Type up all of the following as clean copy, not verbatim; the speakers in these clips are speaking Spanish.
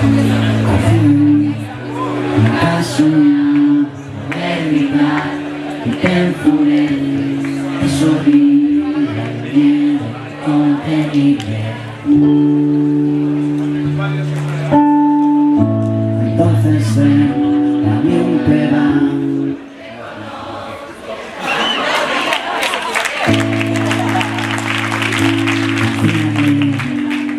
Al fin, nunca soñaba poder gritar y te enfureces, es horrible el miedo incontenible. Entonces ven, dame un pedazo.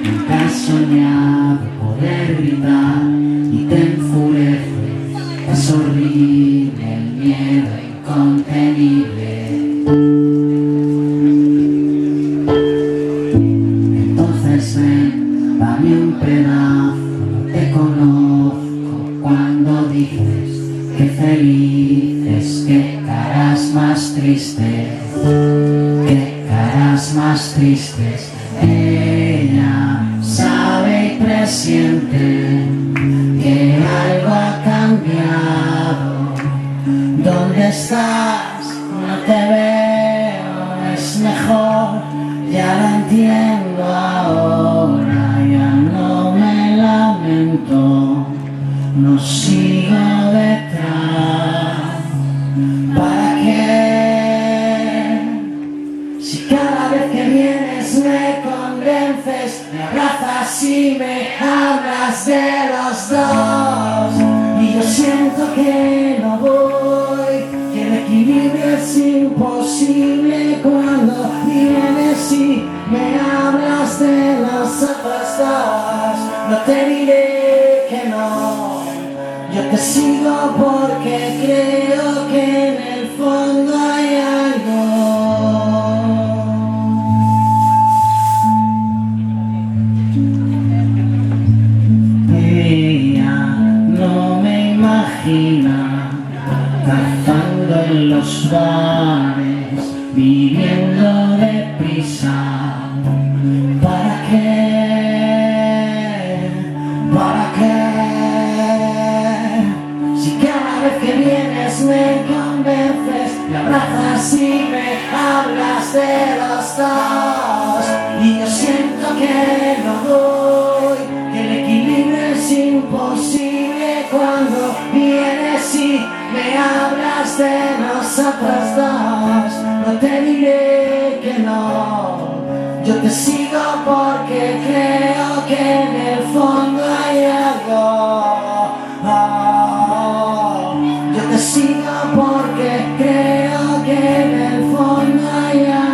Nunca soñaba poder gritar y te enfureces, es horrible el miedo incontenible. Entonces ven, dame un pedazo, te conozco cuando dices que felices, qué caras más tristes, qué caras más tristes. Ella sabe y presiente que algo ha cambiado. ¿Dónde estás? No te veo, es mejor, ya lo entiendo ahora, ya no me lamento, no sigo detrás. ¿Para qué? Si cada vez que vienes me convences, me abrazas y me hablas de los dos, y yo siento que no voy, que el equilibrio es imposible cuando vienes y me hablas de los otros dos. No te diré que no, yo te sigo porque creo que en el fondo hay algo. No me imagina cazando en los bares, viviendo deprisa. ¿Para qué? ¿Para qué? Si cada vez que vienes me convences, me abrazas y me hablas de los dos, y yo siento que no voy, que el equilibrio es imposible cuando vienes y me hablas de nosotros dos. No te diré que no, yo te sigo porque creo que en el fondo hay algo. Yo te sigo porque creo que en el fondo hay algo.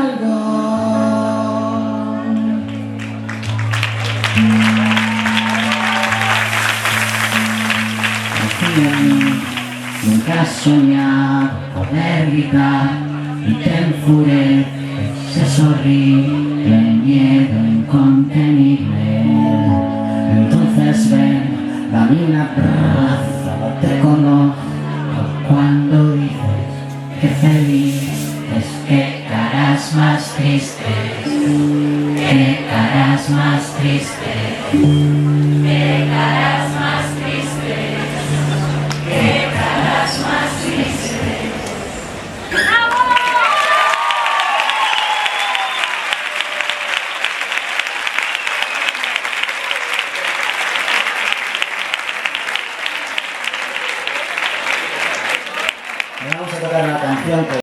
Nunca soñaba poder gritar y te enfureces, es horrible el miedo incontenible. Entonces ven, dame un abrazo, te conozco cuando dices que felices, qué caras más tristes, qué caras más tristes.